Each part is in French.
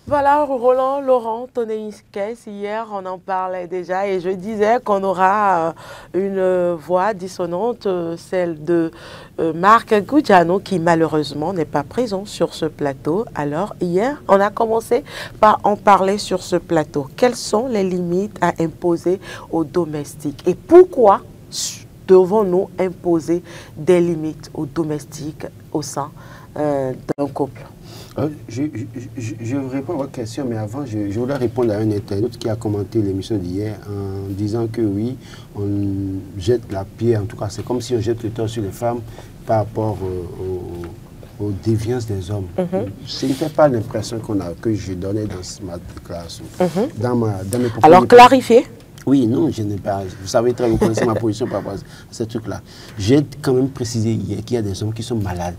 Voilà, Roland, Laurent, Tonneïskès, hier on en parlait déjà et je disais qu'on aura une voix dissonante, celle de Marc Goudiano qui malheureusement n'est pas présent sur ce plateau. Alors hier, on a commencé par en parler sur ce plateau. Quelles sont les limites à imposer aux domestiques et pourquoi devons-nous imposer des limites aux domestiques au sein d'un couple? Je réponds à votre question, mais avant, je voudrais répondre à un internaute qui a commenté l'émission d'hier en disant que oui, on jette la pierre, en tout cas, c'est comme si on jette le tort sur les femmes par rapport aux déviances des hommes. Ce n'était pas l'impression que je donnais dans ma déclaration. Dans mes propos. Alors, clarifiez. Oui, non, je n'ai pas. Vous savez très bien, vous connaissez ma position par rapport à ce truc-là. J'ai quand même précisé hier qu'il y a des hommes qui sont malades.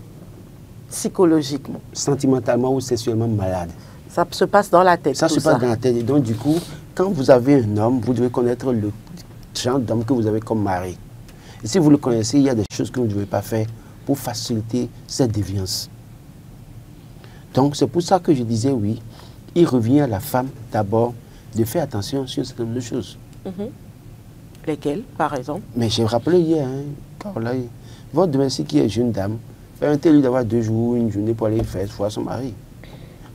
Psychologiquement. Sentimentalement ou sexuellement malade. Ça se passe dans la tête. Ça se passe dans la tête. Et donc, du coup, quand vous avez un homme, vous devez connaître le genre d'homme que vous avez comme mari. Et si vous le connaissez, il y a des choses que vous ne devez pas faire pour faciliter cette déviance. Donc, c'est pour ça que je disais oui. Il revient à la femme d'abord de faire attention sur un certain nombre de choses. Lesquelles, par exemple? Mais j'ai rappelé hier, Carola, votre domestique qui est jeune dame, permettez-lui d'avoir 2 jours, une journée pour aller faire voir son mari.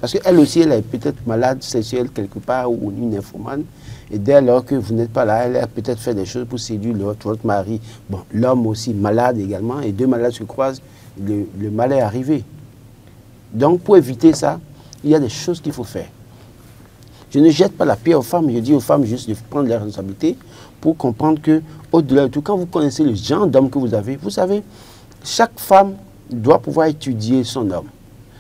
Parce qu'elle aussi, elle est peut-être malade sexuelle quelque part ou une nymphomane. Et dès lors que vous n'êtes pas là, elle a peut-être fait des choses pour séduire votre mari. Bon, l'homme aussi malade également, et 2 malades se croisent, le mal est arrivé. Donc pour éviter ça, il y a des choses qu'il faut faire. Je ne jette pas la pierre aux femmes, je dis aux femmes juste de prendre leurs responsabilités pour comprendre que, au-delà de tout, quand vous connaissez le genre d'homme que vous savez, chaque femme doit pouvoir étudier son homme,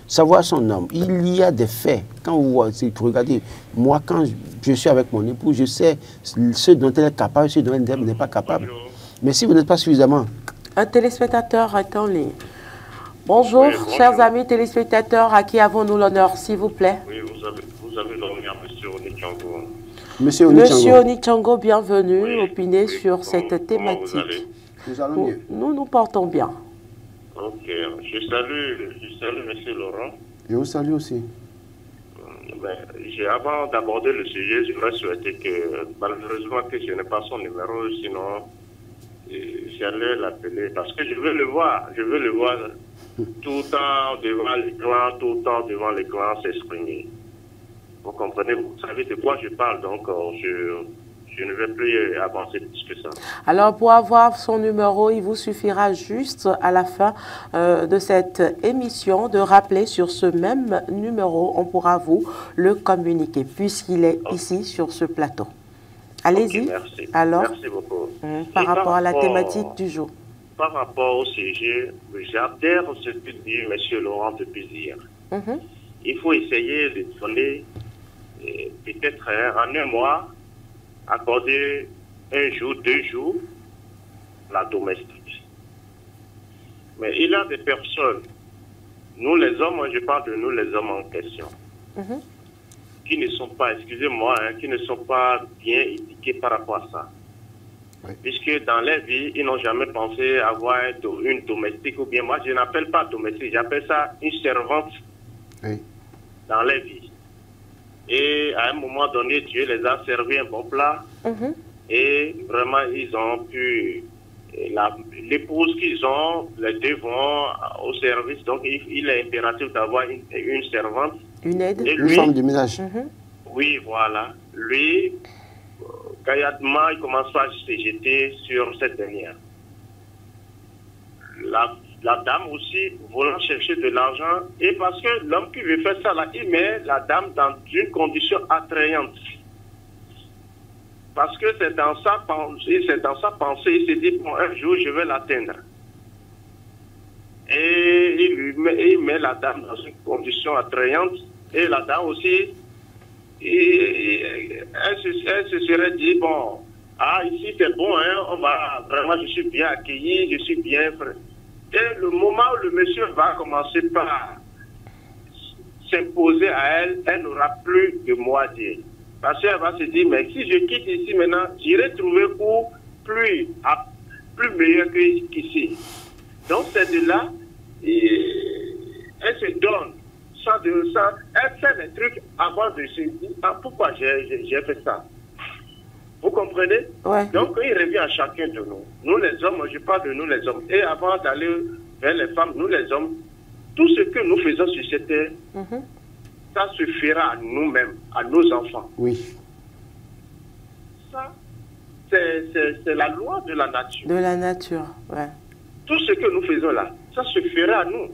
savoir son homme. Il y a des faits. Quand vous regardez, moi, quand je suis avec mon époux, je sais ce dont elle est capable, ce dont elle n'est pas capable. Mais si vous n'êtes pas suffisamment... Un téléspectateur est en ligne. Bonjour, oui, bonjour, chers amis téléspectateurs, à qui avons-nous l'honneur, s'il vous plaît? Oui, vous avez l'honneur, Monsieur Onitchango. Monsieur Onitchango, bienvenue, oui, opinez sur cette thématique. Nous allons mieux. Nous portons bien. Ok, je salue Monsieur Laurent. Je vous salue aussi. Avant d'aborder le sujet, j'aurais souhaité que, malheureusement, que je n'ai pas son numéro, sinon j'allais l'appeler, parce que je veux le voir tout le temps devant les clans s'exprimer. Vous comprenez, vous savez de quoi je parle, donc je ne vais plus avancer plus que ça. Alors, pour avoir son numéro, il vous suffira juste à la fin de cette émission de rappeler sur ce même numéro. On pourra vous le communiquer puisqu'il est ici sur ce plateau. Allez-y. Okay, merci. Alors, merci beaucoup. Par rapport à la thématique du jour. Par rapport au sujet, j'adhère à ce que dit M. Laurent depuis hier. Il faut essayer de donner, peut-être en un mois, accorder 1 jour, 2 jours, la domestique. Mais il y a des personnes, nous les hommes, je parle de nous les hommes en question, qui ne sont pas, excusez-moi, qui ne sont pas bien éduqués par rapport à ça. Oui. Puisque dans leur vie, ils n'ont jamais pensé avoir une domestique, ou bien moi je n'appelle pas domestique, j'appelle ça une servante dans leur vie. Et à un moment donné, Dieu les a servi un bon plat. Et vraiment, ils ont pu... L'épouse qu'ils ont, les 2 vont au service. Donc, il est impératif d'avoir une servante. Une aide. Et lui, une femme de ménage. Oui, voilà. Lui, gaillardement, il commence à se jeter sur cette dernière. La dame aussi, voulant chercher de l'argent, et parce que l'homme qui veut faire ça, là, il met la dame dans une condition attrayante. Parce que c'est dans sa pensée, il se dit, bon, un jour, je vais l'atteindre. Et il met la dame dans une condition attrayante, et la dame aussi, elle se serait dit, bon, ici c'est bon, vraiment, je suis bien accueilli, je suis bien... Et le moment où le monsieur va commencer par s'imposer à elle, elle n'aura plus de mot à dire. Parce qu'elle va se dire, mais si je quitte ici maintenant, j'irai trouver où plus meilleur qu'ici. Donc c'est de là, elle se donne ça, de ça. Elle fait des trucs avant de se dire, ah, pourquoi j'ai fait ça? Vous comprenez? Ouais. Donc, il revient à chacun de nous. Nous, les hommes, je parle de nous, les hommes. Et avant d'aller vers les femmes, nous, les hommes, tout ce que nous faisons sur cette terre, ça se fera à nous-mêmes, à nos enfants. Oui. Ça, c'est la loi de la nature. De la nature, ouais. Tout ce que nous faisons là, ça se fera à nous.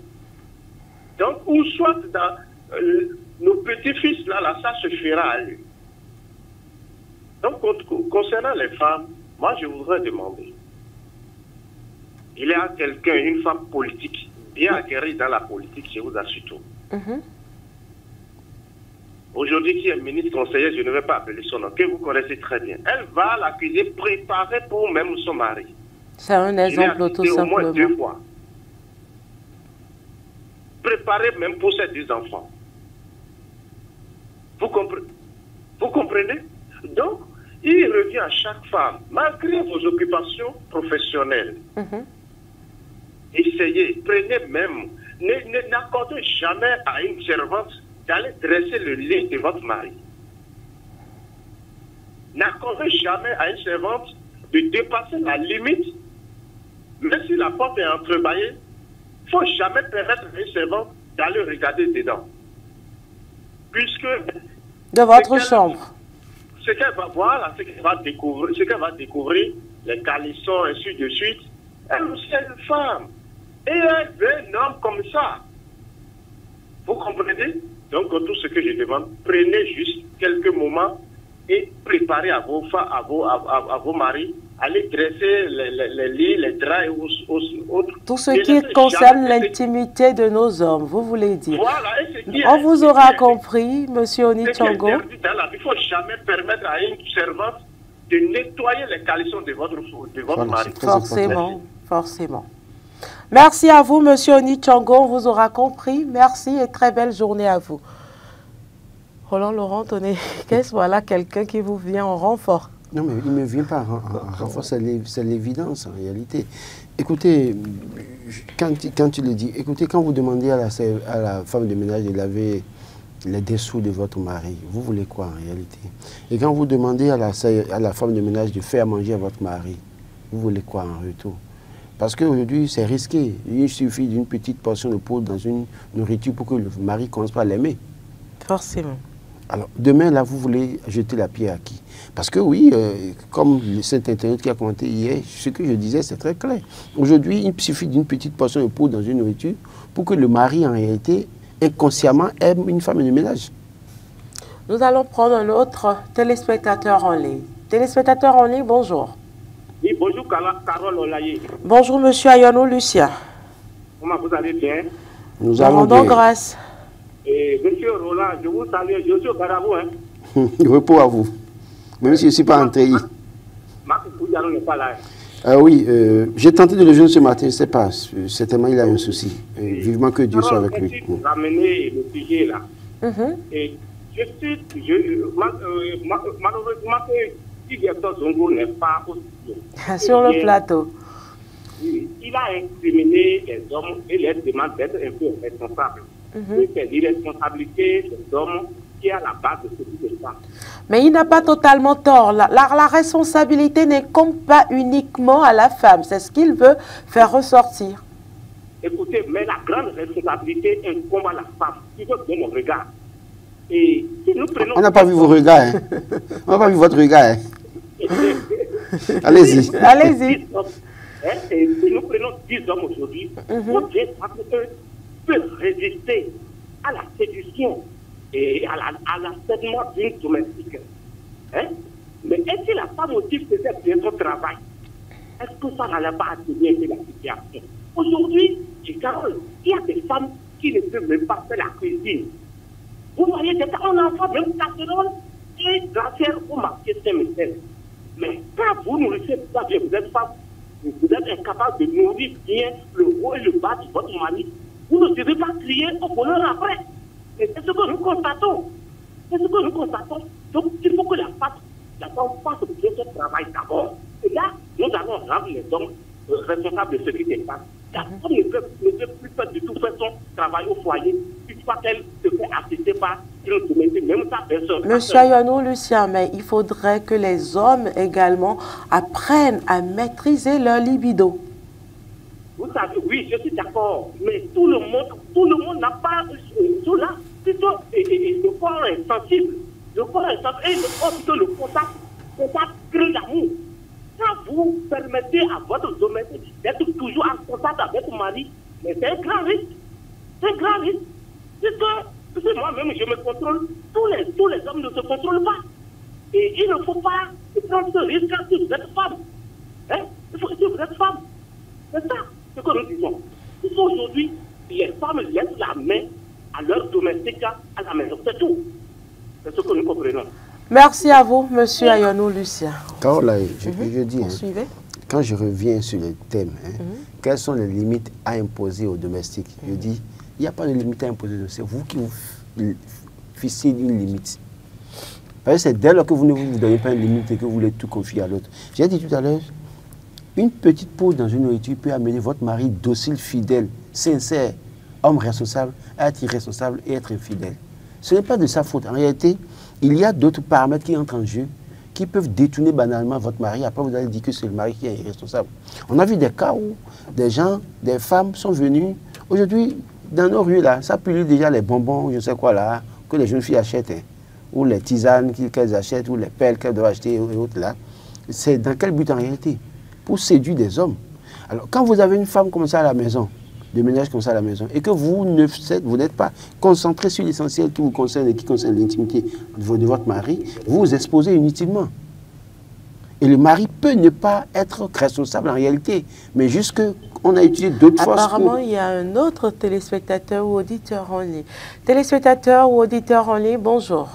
Donc, ou soit dans nos petits-fils là, ça se fera à eux. Donc, concernant les femmes, moi, je voudrais demander, il y a quelqu'un, une femme politique, bien acquérie dans la politique, je vous assure tout. Aujourd'hui, qui est ministre conseillère, je ne vais pas appeler son nom, que vous connaissez très bien. Elle va l'accuser, préparer pour même son mari. C'est un exemple tout simplement. Au moins 2 fois. Préparer même pour ses 2 enfants. Vous comprenez? Donc, il revient à chaque femme, malgré vos occupations professionnelles. Essayez, prenez même, n'accordez jamais à une servante d'aller dresser le lit de votre mari. N'accordez jamais à une servante de dépasser la limite, même si la porte est entrebâillée, il ne faut jamais permettre à une servante d'aller regarder dedans. Puisque... De votre chambre. Ce qu'elle va voir, ce qu'elle va découvrir, les calissons, ainsi de suite, elle aussi est une femme. Et elle veut un homme comme ça. Vous comprenez? Donc, tout ce que je demande, prenez juste quelques moments et préparez à vos femmes, à vos maris, allez dresser les lits, les draps et autres. Tout ce qui concerne l'intimité de nos hommes, vous voulez dire. Voilà, et on vous aura compris, monsieur Onitshango. Il ne faut jamais permettre à une servante de nettoyer les calissons de votre mari. Forcément, forcément. Merci à vous, monsieur Onitshango, on vous aura compris. Merci et très belle journée à vous. Roland Laurent, voilà quelqu'un qui vous vient en renfort. Non, mais il ne me vient pas en renfort, c'est l'évidence en réalité. Écoutez, quand tu le dis, écoutez, quand vous demandez à la femme de ménage de laver les dessous de votre mari, vous voulez quoi en réalité? Et quand vous demandez à la femme de ménage de faire manger à votre mari, vous voulez quoi en retour? Parce qu'aujourd'hui, c'est risqué. Il suffit d'une petite portion de poudre dans une nourriture pour que le mari commence par l'aimer. Forcément. Alors, demain, là, vous voulez jeter la pierre à qui? Parce que oui, comme le site internet qui a commenté hier, ce que je disais, c'est très clair. Aujourd'hui, il suffit d'une petite portion de poudre dans une nourriture pour que le mari, en réalité, inconsciemment, aime une femme de ménage. Nous allons prendre un autre téléspectateur en ligne. Téléspectateur en ligne, bonjour. Oui, bonjour Carole Olaye. Bonjour monsieur Ayano Lucien. Comment vous allez bien? Nous allons bien. Grâce. Et monsieur Roland, je vous salue, je suis au Garabou. Hein. Repos à vous. Même si je ne suis pas entré. Marc Koudjano n'est pas là. Oui, j'ai tenté de le joindre ce matin, je ne sais pas. Certainement, il a un souci. Vivement que Dieu soit avec lui. Merci de ramener le sujet là. Et je suis, malheureusement, que Directeur Zongo n'est pas au studio. Sur le plateau. Il a incriminé les hommes et les demande d'être un peu responsables. C'est l'irresponsabilité des hommes qui est à la base de ce qui se passe. Mais il n'a pas totalement tort. La responsabilité n'incombe pas uniquement à la femme. C'est ce qu'il veut faire ressortir. Écoutez, mais la grande responsabilité incombe à la femme. Tu veux bien mon regard. Et si nous prenons... On n'a pas vu vos regards. Hein. On n'a pas vu votre regard. Hein. Allez-y. Allez-y. Et si nous prenons 10 hommes aujourd'hui, pour Dieu, peut résister à la séduction et à l'asserment d'une domestique. Hein? Mais est-ce que la femme aussi faisait bien son travail? Est-ce que ça n'allait pas atténuer la situation? Aujourd'hui, Carole, il y a des femmes qui ne peuvent même pas faire la cuisine. Vous voyez, on envoie même casserole et glacière pour marquer Saint-Michel. Mais quand vous nourrissez pas bien, vous êtes femme, vous êtes incapable de nourrir bien le haut et le bas de votre mari, vous ne devez pas crier au bonheur après. Et c'est ce que nous constatons. C'est ce que nous constatons. Donc, il faut que la femme fasse bien son travail d'abord. Et là, nous allons rendre les hommes responsables de ce qui se passe. La femme ne peut plus faire du tout faire son travail au foyer. Il fois qu'elle se fait assister par une domestique, même sa personne. Monsieur Ayonou Lucien, mais il faudrait que les hommes également apprennent à maîtriser leur libido. Vous savez, oui, je suis d'accord, mais tout le monde n'a pas cela. Le corps est sensible. Le corps est sensible. Et le corps, plutôt le contact crée l'amour. Quand vous permettez à votre domestique d'être toujours en contact avec votre mari, mais c'est un grand risque. C'est un grand risque. Parce que moi-même, je me contrôle. Tous les hommes ne se contrôlent pas. Et il ne faut pas prendre ce risque si vous êtes femme. Hein? Si vous êtes femme. C'est ça ce que nous disons. Il faut aujourd'hui, les femmes laissent la main à leur domestique à la maison. C'est tout. C'est ce que nous comprenons. Merci à vous, monsieur Ayonou Lucien. Caroline, je dis, quand je reviens sur le thème, quelles sont les limites à imposer aux domestiques? Je dis, il n'y a pas de limite à imposer, c'est vous qui vous fixez une limite. Parce que c'est dès lors que vous ne vous donnez pas une limite et que vous voulez tout confier à l'autre. J'ai dit tout à l'heure, une petite pause dans une nourriture peut amener votre mari docile, fidèle, sincère, homme responsable, à être irresponsable et être infidèle. Ce n'est pas de sa faute. En réalité, il y a d'autres paramètres qui entrent en jeu, qui peuvent détourner banalement votre mari. Après, vous allez dire que c'est le mari qui est irresponsable. On a vu des cas où des gens, des femmes sont venues. Aujourd'hui, dans nos rues, là, ça pue déjà les bonbons, je ne sais quoi là, que les jeunes filles achètent, hein, ou les tisanes qu'elles achètent, ou les pelles qu'elles doivent acheter, et autres là. C'est dans quel but en réalité? Pour séduire des hommes. Alors, quand vous avez une femme comme ça à la maison, de ménage comme ça à la maison, et que vous n'êtes pas concentré sur l'essentiel qui vous concerne et qui concerne l'intimité de votre mari, vous vous exposez inutilement. Et le mari peut ne pas être responsable en réalité, mais juste qu'on a utilisé d'autres forces. Apparemment, il y a un autre téléspectateur ou auditeur en ligne. Téléspectateur ou auditeur en ligne, bonjour.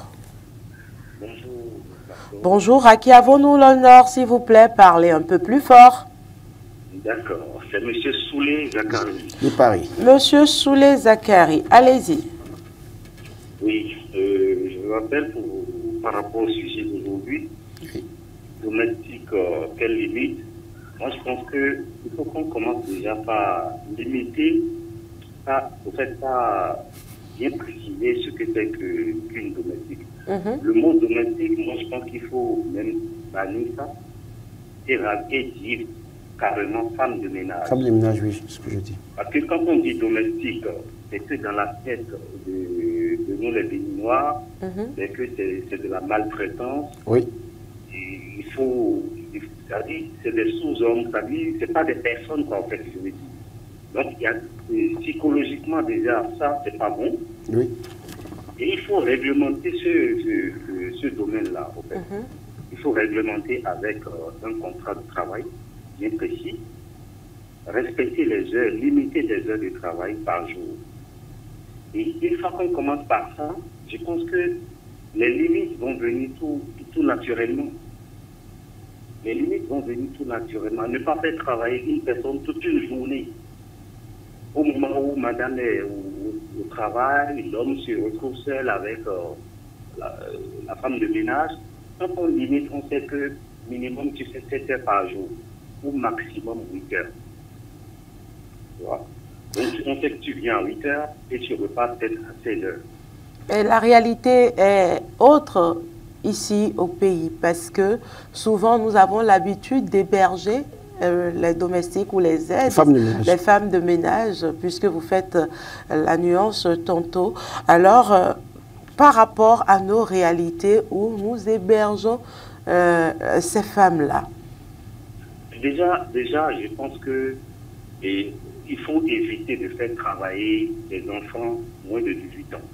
Bonjour. Bonjour, à qui avons-nous l'honneur, s'il vous plaît? Parlez un peu plus fort. D'accord, c'est M. Soulé Zakari. De Paris. Monsieur Soulé Zakari, allez-y. Oui, je vous rappelle par rapport au sujet d'aujourd'hui, domestique, quelle limite? Moi, je pense qu'il faut qu'on commence déjà par limiter, pas bien préciser ce que c'est qu'une domestique. Le mot domestique, moi, je pense qu'il faut même bannir ça, et dire carrément femme de ménage. Femme de ménage, oui, c'est ce que je dis. Parce que quand on dit domestique, c'est que dans la tête de nous, les Béninois, c'est que c'est de la maltraitance. Oui. Et il faut, c'est-à-dire, c'est des sous-hommes, c'est-à-dire, c'est pas des personnes, quoi, en fait, je veux dire. Donc, il y a, psychologiquement, déjà, ça, c'est pas bon. Oui. Et il faut réglementer ce domaine-là, en fait. Il faut réglementer avec un contrat de travail bien précis, respecter les heures, limiter les heures de travail par jour. Et une fois qu'on commence par ça, je pense que les limites vont venir tout naturellement. Les limites vont venir tout naturellement. Ne pas faire travailler une personne toute une journée. Au moment où madame est au travail, l'homme se retrouve seul avec la femme de ménage, quand on limite, on sait que minimum tu fais 7 heures par jour, ou maximum 8 heures. Tu vois? Donc on sait que tu viens à 8 heures et tu repars peut-être à 16 heures. Et la réalité est autre ici au pays, parce que souvent nous avons l'habitude d'héberger les domestiques ou les aides, les femmes de ménage, puisque vous faites la nuance tantôt. Alors, par rapport à nos réalités où nous hébergeons ces femmes-là? Déjà, je pense que il faut éviter de faire travailler les enfants moins de 18 ans.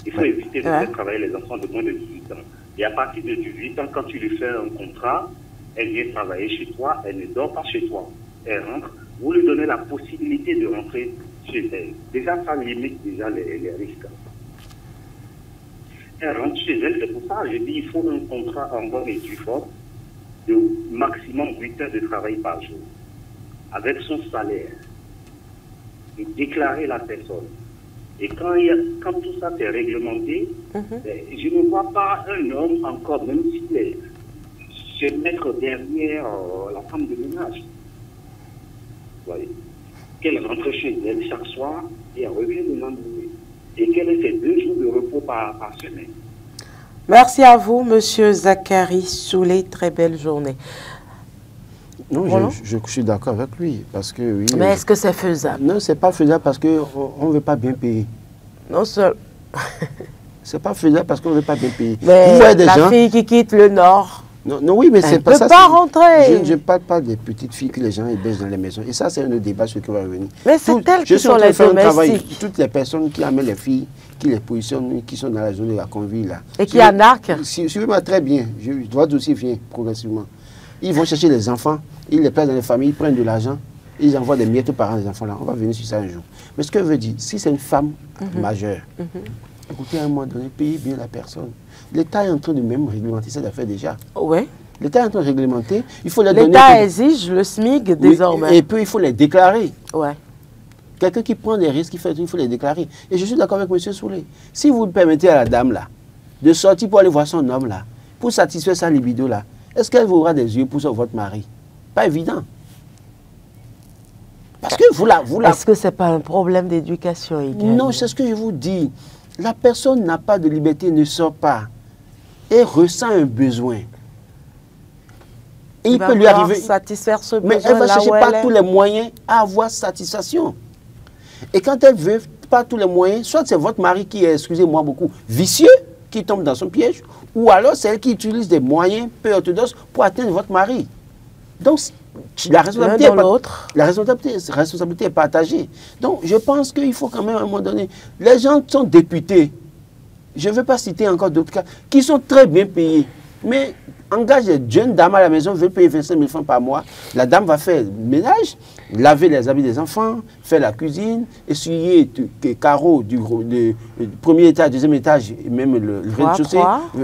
Il faut éviter de faire travailler les enfants de moins de 18 ans. Et à partir de 18 ans, quand tu lui fais un contrat, elle vient travailler chez toi, elle ne dort pas chez toi. Elle rentre, vous lui donnez la possibilité de rentrer chez elle. Déjà, ça limite déjà les risques. Elle rentre chez elle, c'est pour ça que je dis il faut un contrat en bonne et due forme de maximum 8 heures de travail par jour, avec son salaire, et déclarer la personne. Et quand tout ça est réglementé, je ne vois pas un homme encore, même s'il est se mettre derrière la femme de ménage. Vous voyez, qu'elle rentre chez elle chaque soir, et elle revient le lendemain. Et qu'elle ait ses 2 jours de repos par semaine. Merci à vous, Monsieur Zachary Soulé. Très belle journée. Non, Voilà. je suis d'accord avec lui. Parce que, oui, Mais est-ce que c'est faisable? Non, c'est pas faisable parce qu'on ne veut pas bien payer. Non seul. C'est pas faisable parce qu'on ne veut pas bien payer. Mais Vous voyez des la gens... fille qui quitte le Nord, Non, non, oui, mais c'est elle pas ne ça. peut pas rentrer. Je ne parle pas des petites filles que les gens hébergent dans les maisons. Et ça, c'est un autre débat sur qui va revenir. Mais c'est elles qui sont les domestiques. Toutes les personnes qui amènent les filles, qui les positionnent, qui sont dans la zone de la convie, là. Et qui arnaquent. Suivez-moi très bien. Je dois aussi venir progressivement. Ils vont chercher les enfants, ils les placent dans les familles, ils prennent de l'argent, ils envoient des miettes aux parents des enfants là. On va venir sur ça un jour. Mais ce que je veux dire, si c'est une femme majeure, écoutez, à un moment donné, payez bien la personne. L'État est en train de même réglementer cette affaire déjà. Oui. L'État est en train de réglementer. Il faut les donner. L'État exige le SMIC désormais. Oui, et puis il faut les déclarer. Ouais. Quelqu'un qui prend des risques, il faut les déclarer. Et je suis d'accord avec M. Soulé. Si vous permettez à la dame là de sortir pour aller voir son homme là, pour satisfaire sa libido là, est-ce qu'elle vous aura des yeux pour votre mari? Pas évident. Parce que vous la... Est-ce que ce n'est pas un problème d'éducation également? Non, c'est ce que je vous dis. La personne n'a pas de liberté, ne sort pas. Et ressent un besoin. Et il peut lui arriver... satisfaire ce besoin. Mais elle va chercher par tous les moyens à avoir satisfaction. Et quand elle veut pas tous les moyens, soit c'est votre mari qui est, excusez-moi beaucoup, vicieux, qui tombe dans son piège, ou alors c'est elle qui utilise des moyens peu orthodoxes pour atteindre votre mari. Donc, la responsabilité est partagée. Donc, je pense qu'il faut quand même, à un moment donné, les gens sont députés, je ne veux pas citer encore d'autres cas, qui sont très bien payés, mais engage des jeunes dames à la maison, veut payer 25 000 francs par mois. La dame va faire le ménage, laver les habits des enfants, faire la cuisine, essuyer les carreaux du premier étage, deuxième étage, et même le rez-de-chaussée.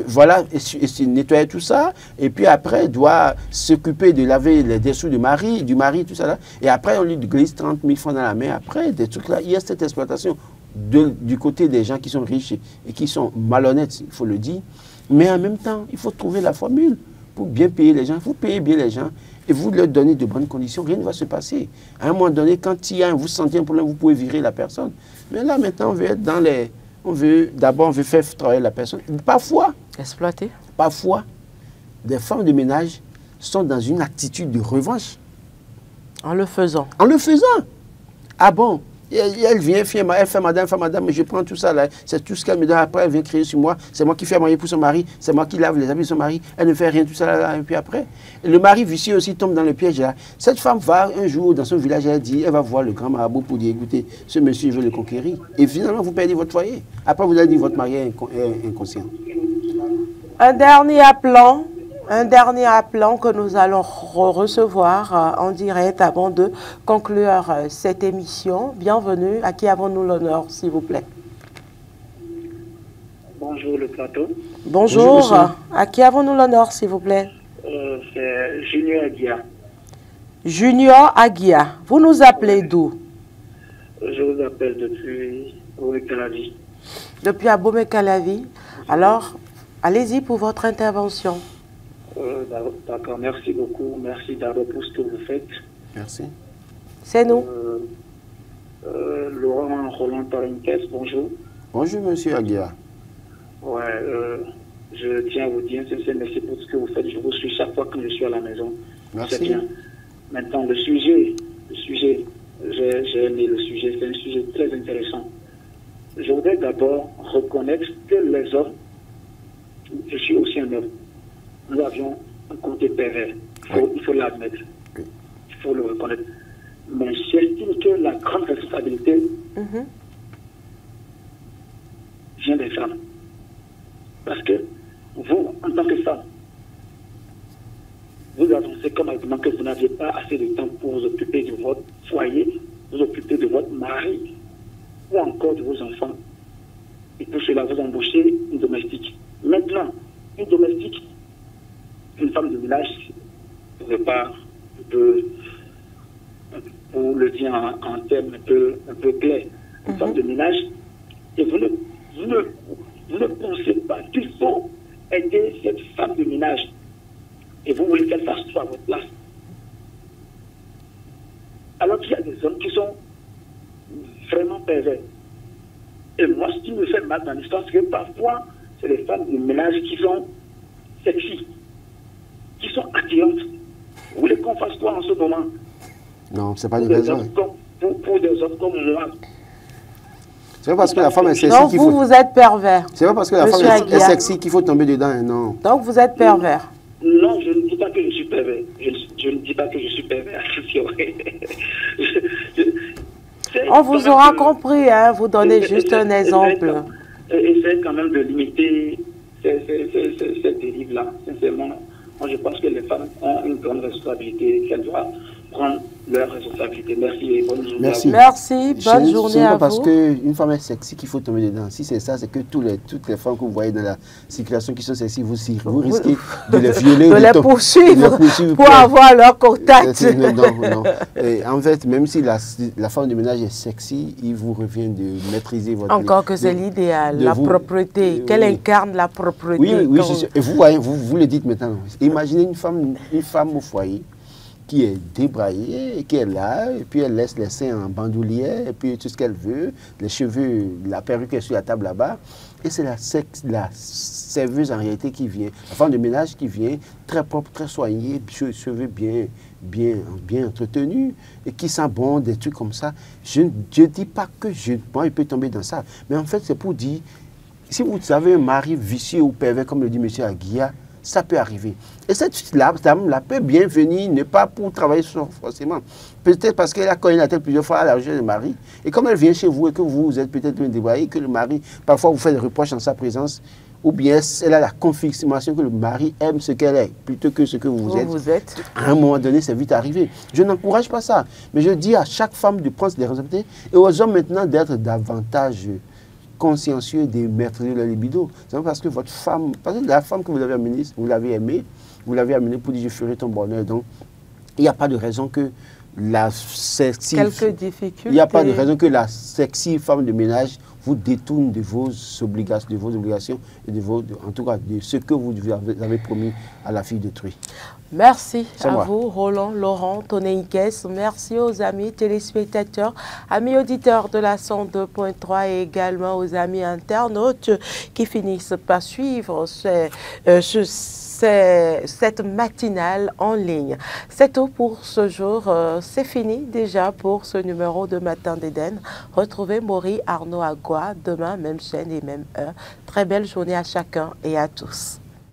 Voilà, et nettoyer tout ça. Et puis après, elle doit s'occuper de laver les dessous du mari, tout ça là. Et après, on lui glisse 30 000 francs dans la main. Après, des trucs là, il y a cette exploitation du côté des gens qui sont riches et qui sont malhonnêtes, il faut le dire. Mais en même temps, il faut trouver la formule pour bien payer les gens. Il faut payer bien les gens et vous leur donner de bonnes conditions. Rien ne va se passer. À un moment donné, quand vous sentez un problème, vous pouvez virer la personne. Mais là, maintenant, on veut être dans les... D'abord, on veut faire travailler la personne. Parfois... Exploiter. Parfois, des femmes de ménage sont dans une attitude de revanche. En le faisant. En le faisant. Ah bon? Elle vient, elle fait madame, mais je prends tout ça là, c'est tout ce qu'elle me donne. Après, elle vient crier sur moi, c'est moi qui fais à manger pour son mari, c'est moi qui lave les habits de son mari, elle ne fait rien, tout ça là, et puis après. Le mari vicieux aussi tombe dans le piège là. Cette femme va un jour dans son village, elle va voir le grand marabout pour dire, écoutez, ce monsieur veut le conquérir. Et finalement, vous perdez votre foyer. Après, vous allez dire, votre mari est inconscient. Un dernier appelant que nous allons recevoir en direct avant de conclure cette émission. Bienvenue. À qui avons-nous l'honneur, s'il vous plaît? Bonjour le plateau. Bonjour. À qui avons-nous l'honneur, s'il vous plaît? C'est Junior Aguia. Junior Aguia. Vous nous appelez d'où? Je vous appelle depuis Abomey-Calavi. Depuis Abomey-Calavi. Alors, allez-y pour votre intervention. D'accord, merci beaucoup. Merci d'abord pour ce que vous faites. Merci. C'est nous. Laurent Roland Parenquès, bonjour. Bonjour, monsieur Aguia. Ouais, je tiens à vous dire merci pour ce que vous faites. Je vous suis chaque fois que je suis à la maison. Merci. C'est bien. Maintenant, le sujet, j'ai aimé le sujet, c'est un sujet très intéressant. Je voudrais d'abord reconnaître que les hommes, je suis aussi un homme, nous avions un côté pervers. Il faut l'admettre. Oui. Il faut le reconnaître. Mais j'estime que la grande responsabilité vient des femmes. Parce que vous, en tant que femme, vous avancez comme argument que vous n'aviez pas assez de temps pour vous occuper de votre foyer, vous occuper de votre mari ou encore de vos enfants. Et pour cela, vous embauchez une domestique. Maintenant, une domestique, une femme de ménage, pour le dire en termes un peu clairs, une femme de ménage, et vous ne pensez pas qu'il faut aider cette femme de ménage et vous voulez qu'elle fasse tout à votre place. Alors qu'il y a des hommes qui sont vraiment pervers. marque dans l'histoire, c'est que parfois, c'est les femmes de ménage qui sont sexy, qui sont attirantes. Vous voulez qu'on fasse quoi en ce moment? Non, c'est pas des raisons. Pour des hommes comme moi. C'est pas parce que la femme est sexy Donc qu'il faut... vous êtes pervers. C'est pas parce que la femme est sexy qu'il faut tomber dedans, non. Donc vous êtes pervers. Non, je ne dis pas que je suis pervers. Je ne dis pas que je suis pervers. On vous aura compris, hein, vous donnez juste un exemple. Essayez quand même de limiter cette dérive-là. Sincèrement, moi je pense que les femmes ont une grande responsabilité, qu'elles doivent prendre leur responsabilité. Merci et bonne journée. Merci. Merci, bonne journée à vous. C'est pas parce qu'une femme est sexy qu'il faut tomber dedans. Si c'est ça, c'est que toutes les femmes que vous voyez dans la circulation qui sont sexy, vous risquez de les violer. De les poursuivre pour avoir leur contact. Non. En fait, même si la femme de ménage est sexy, il vous revient de maîtriser votre... Encore que c'est l'idéal, la propreté, qu'elle incarne la propreté. Oui, et vous voyez, vous le dites maintenant. Imaginez une femme au foyer qui est débraillée, qui est là, et puis elle laisse les seins en bandoulière, et puis tout ce qu'elle veut, les cheveux, la perruque est sur la table là-bas, et c'est la serveuse en réalité qui vient, la femme de ménage qui vient, très propre, très soignée, cheveux bien entretenus, et qui sent bon, des trucs comme ça. Je ne dis pas que moi, je peux tomber dans ça, mais en fait, c'est pour dire, si vous avez un mari vicieux ou pervers, comme le dit M. Aguiar, ça peut arriver. Et cette dame-là peut bien venir, ne pas pour travailler forcément. Peut-être parce qu'elle a connu la tête plusieurs fois à la recherche du mari. Et comme elle vient chez vous et que vous êtes peut-être bien dévoyé, que le mari, parfois vous fait des reproches en sa présence, ou bien elle a la confirmation que le mari aime ce qu'elle est, plutôt que ce que vous êtes. À un moment donné, c'est vite arrivé. Je n'encourage pas ça. Mais je dis à chaque femme de prendre des responsabilités et aux hommes maintenant d'être davantage consciencieux de maîtriser leur libido. C'est parce que votre femme, parce que la femme que vous avez amenée, vous l'avez aimée, vous l'avez amenée pour dire je ferai ton bonheur. Donc, il n'y a pas de raison que la sexy... Quelques difficultés. Il n'y a pas de raison que la sexy femme de ménage vous détourne de vos obligations et en tout cas de ce que vous avez promis à la fille d'autrui. Merci à vous, Roland, Laurent, Toneikes. Merci aux amis téléspectateurs, amis auditeurs de la 102.3 et également aux amis internautes qui finissent par suivre cette matinale en ligne. C'est tout pour ce jour. C'est fini déjà pour ce numéro de Matin d'Éden. Retrouvez Maury Arnaud Agua demain, même chaîne et même heure. Très belle journée à chacun et à tous.